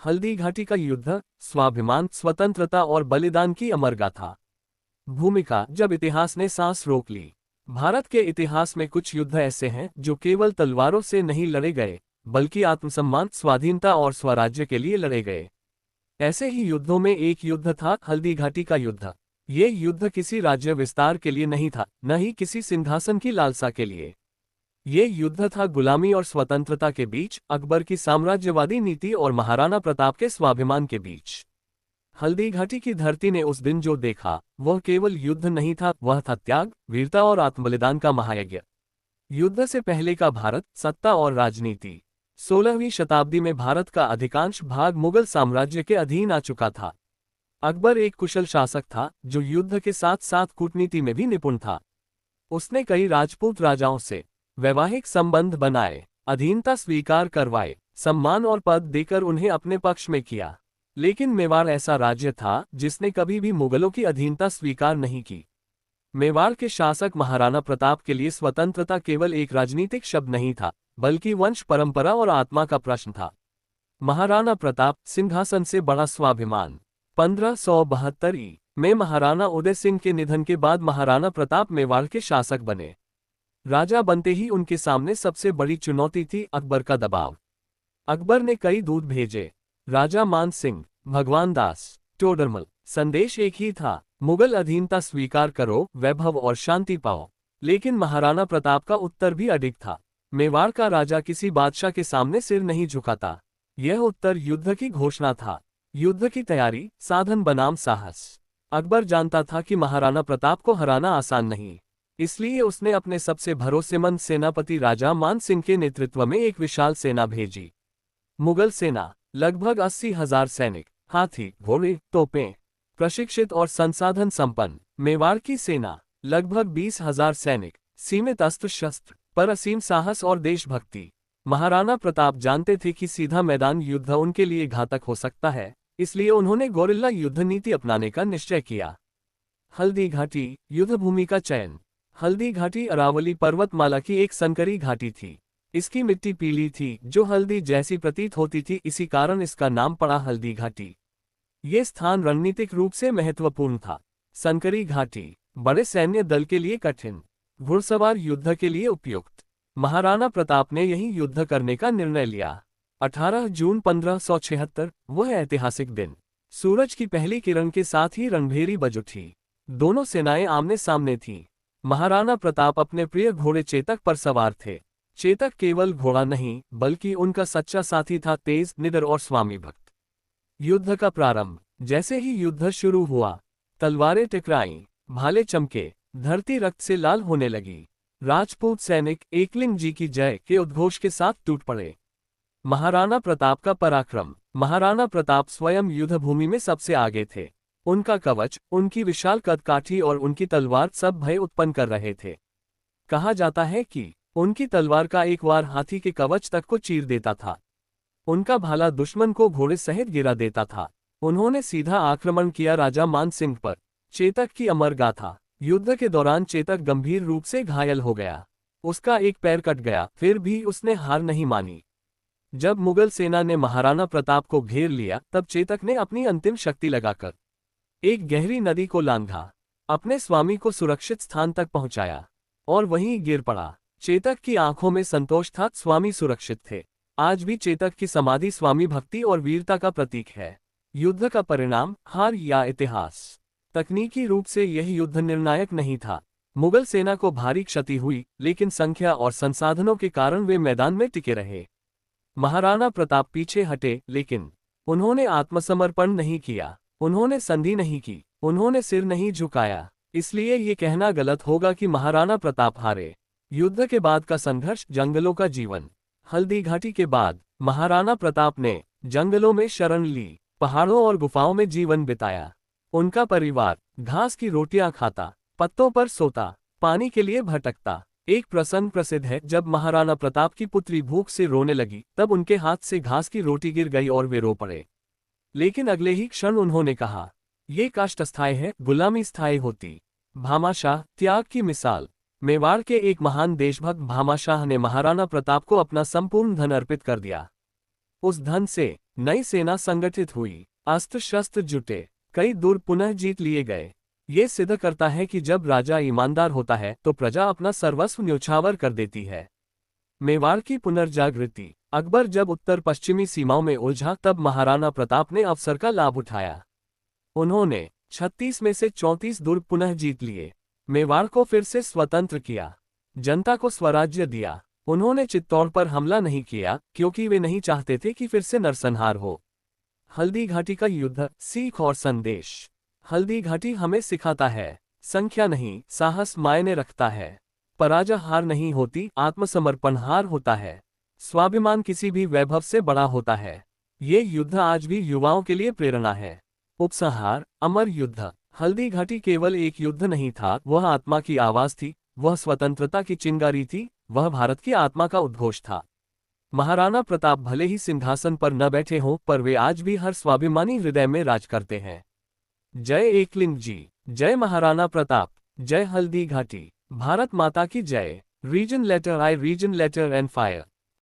हल्दी घाटी का युद्ध, स्वाभिमान, स्वतंत्रता और बलिदान की अमर गाथा। भूमिका। जब इतिहास ने सांस रोक ली। भारत के इतिहास में कुछ युद्ध ऐसे हैं जो केवल तलवारों से नहीं लड़े गए, बल्कि आत्मसम्मान, स्वाधीनता और स्वराज्य के लिए लड़े गए। ऐसे ही युद्धों में एक युद्ध था हल्दी घाटी का युद्ध। ये युद्ध किसी राज्य विस्तार के लिए नहीं था, न ही किसी सिंहासन की लालसा के लिए। ये युद्ध था गुलामी और स्वतंत्रता के बीच, अकबर की साम्राज्यवादी नीति और महाराणा प्रताप के स्वाभिमान के बीच। हल्दी घाटी की धरती ने उस दिन जो देखा, वह केवल युद्ध नहीं था, वह था त्याग, वीरता और आत्मबलिदान का महायज्ञ। युद्ध से पहले का भारत, सत्ता और राजनीति। 16वीं शताब्दी में भारत का अधिकांश भाग मुगल साम्राज्य के अधीन आ चुका था। अकबर एक कुशल शासक था, जो युद्ध के साथ साथ कूटनीति में भी निपुण था। उसने कई राजपूत राजाओं से वैवाहिक संबंध बनाए, अधीनता स्वीकार करवाए, सम्मान और पद देकर उन्हें अपने पक्ष में किया। लेकिन मेवाड़ ऐसा राज्य था जिसने कभी भी मुगलों की अधीनता स्वीकार नहीं की। मेवाड़ के शासक महाराणा प्रताप के लिए स्वतंत्रता केवल एक राजनीतिक शब्द नहीं था, बल्कि वंश परंपरा और आत्मा का प्रश्न था। महाराणा प्रताप, सिंहासन से बड़ा स्वाभिमान। 1572 में महाराणा उदय सिंह के निधन के बाद महाराणा प्रताप मेवाड़ के शासक बने। राजा बनते ही उनके सामने सबसे बड़ी चुनौती थी अकबर का दबाव। अकबर ने कई दूत भेजे, राजा मान सिंह, भगवान दास, टोडरमल। संदेश एक ही था, मुगल अधीनता स्वीकार करो, वैभव और शांति पाओ। लेकिन महाराणा प्रताप का उत्तर भी अडिग था। मेवाड़ का राजा किसी बादशाह के सामने सिर नहीं झुकाता। यह उत्तर युद्ध की घोषणा था। युद्ध की तैयारी, साधन बनाम साहस। अकबर जानता था कि महाराणा प्रताप को हराना आसान नहीं, इसलिए उसने अपने सबसे भरोसेमंद सेनापति राजा मान सिंह के नेतृत्व में एक विशाल सेना भेजी। मुगल सेना लगभग 80,000 सैनिक, हाथी, घोड़े, तोपें, प्रशिक्षित और संसाधन संपन्न। मेवाड़ की सेना लगभग 20,000 सैनिक, सीमित अस्त्र शस्त्र, पर असीम साहस और देशभक्ति। महाराणा प्रताप जानते थे कि सीधा मैदान युद्ध उनके लिए घातक हो सकता है, इसलिए उन्होंने गोरिल्ला युद्ध नीति अपनाने का निश्चय किया। हल्दी घाटी, युद्ध भूमि का चयन। हल्दी घाटी अरावली पर्वतमाला की एक संकरी घाटी थी। इसकी मिट्टी पीली थी, जो हल्दी जैसी प्रतीत होती थी, इसी कारण इसका नाम पड़ा हल्दी घाटी। ये स्थान रणनीतिक रूप से महत्वपूर्ण था। संकरी घाटी, बड़े सैन्य दल के लिए कठिन, घुड़सवार युद्ध के लिए उपयुक्त। महाराणा प्रताप ने यही युद्ध करने का निर्णय लिया। 18 जून 1576, वह ऐतिहासिक दिन। सूरज की पहली किरण के साथ ही रणभेरी बज उठी। दोनों सेनाएं आमने सामने थीं। महाराणा प्रताप अपने प्रिय घोड़े चेतक पर सवार थे। चेतक केवल घोड़ा नहीं, बल्कि उनका सच्चा साथी था, तेज, निडर और स्वामी भक्त। युद्ध का प्रारंभ। जैसे ही युद्ध शुरू हुआ, तलवारें टकराईं, भाले चमके, धरती रक्त से लाल होने लगी। राजपूत सैनिक एकलिंग जी की जय के उद्घोष के साथ टूट पड़े। महाराणा प्रताप का पराक्रम। महाराणा प्रताप स्वयं युद्ध भूमि में सबसे आगे थे। उनका कवच, उनकी विशाल कदकाठी और उनकी तलवार सब भय उत्पन्न कर रहे थे। कहा जाता है कि उनकी तलवार का एक वार हाथी के कवच तक को चीर देता था। उनका भाला दुश्मन को घोड़े सहित गिरा देता था। उन्होंने सीधा आक्रमण किया राजा मान सिंह पर। चेतक की अमर गाथा। युद्ध के दौरान चेतक गंभीर रूप से घायल हो गया। उसका एक पैर कट गया, फिर भी उसने हार नहीं मानी। जब मुगल सेना ने महाराणा प्रताप को घेर लिया, तब चेतक ने अपनी अंतिम शक्ति लगाकर एक गहरी नदी को लांघा, अपने स्वामी को सुरक्षित स्थान तक पहुंचाया और वहीं गिर पड़ा। चेतक की आंखों में संतोष था, स्वामी सुरक्षित थे। आज भी चेतक की समाधि स्वामी भक्ति और वीरता का प्रतीक है। युद्ध का परिणाम, हार या इतिहास। तकनीकी रूप से यह युद्ध निर्णायक नहीं था। मुगल सेना को भारी क्षति हुई, लेकिन संख्या और संसाधनों के कारण वे मैदान में टिके रहे। महाराणा प्रताप पीछे हटे, लेकिन उन्होंने आत्मसमर्पण नहीं किया। उन्होंने संधि नहीं की, उन्होंने सिर नहीं झुकाया। इसलिए ये कहना गलत होगा कि महाराणा प्रताप हारे। युद्ध के बाद का संघर्ष, जंगलों का जीवन। हल्दी घाटी के बाद महाराणा प्रताप ने जंगलों में शरण ली, पहाड़ों और गुफाओं में जीवन बिताया। उनका परिवार घास की रोटियां खाता, पत्तों पर सोता, पानी के लिए भटकता। एक प्रसंग प्रसिद्ध है, जब महाराणा प्रताप की पुत्री भूख से रोने लगी, तब उनके हाथ से घास की रोटी गिर गई और वे रो पड़े। लेकिन अगले ही क्षण उन्होंने कहा, ये कष्ट अस्थायी है, गुलामी स्थायी होती। भामाशाह, त्याग की मिसाल। मेवाड़ के एक महान देशभक्त भामाशाह ने महाराणा प्रताप को अपना संपूर्ण धन अर्पित कर दिया। उस धन से नई सेना संगठित हुई, अस्त्र शस्त्र जुटे, कई दुर्ग पुनः जीत लिए गए। ये सिद्ध करता है कि जब राजा ईमानदार होता है तो प्रजा अपना सर्वस्व न्योछावर कर देती है। मेवाड़ की पुनर्जागृति। अकबर जब उत्तर पश्चिमी सीमाओं में उलझा तब महाराणा प्रताप ने अवसर का लाभ उठाया। उन्होंने 36 में से 34 दुर्ग पुनः जीत लिए, मेवाड़ को फिर से स्वतंत्र किया, जनता को स्वराज्य दिया। उन्होंने चित्तौड़ पर हमला नहीं किया क्योंकि वे नहीं चाहते थे कि फिर से नरसंहार हो। हल्दी घाटी का युद्ध, सीख और संदेश। हल्दी घाटी हमें सिखाता है, संख्या नहीं साहस मायने रखता है। पराजय हार नहीं होती, आत्मसमर्पण हार होता है। स्वाभिमान किसी भी वैभव से बड़ा होता है। ये युद्ध आज भी युवाओं के लिए प्रेरणा है। उपसंहार, अमर युद्ध। हल्दी घाटी केवल एक युद्ध नहीं था, वह आत्मा की आवाज थी, वह स्वतंत्रता की चिंगारी थी, वह भारत की आत्मा का उद्घोष था। महाराणा प्रताप भले ही सिंहासन पर न बैठे हों, पर वे आज भी हर स्वाभिमानी हृदय में राज करते हैं। जय एकलिंग जी, जय महाराणा प्रताप, जय हल्दी घाटी। भारत माता की जय। Reason letter I, reason letter and fire.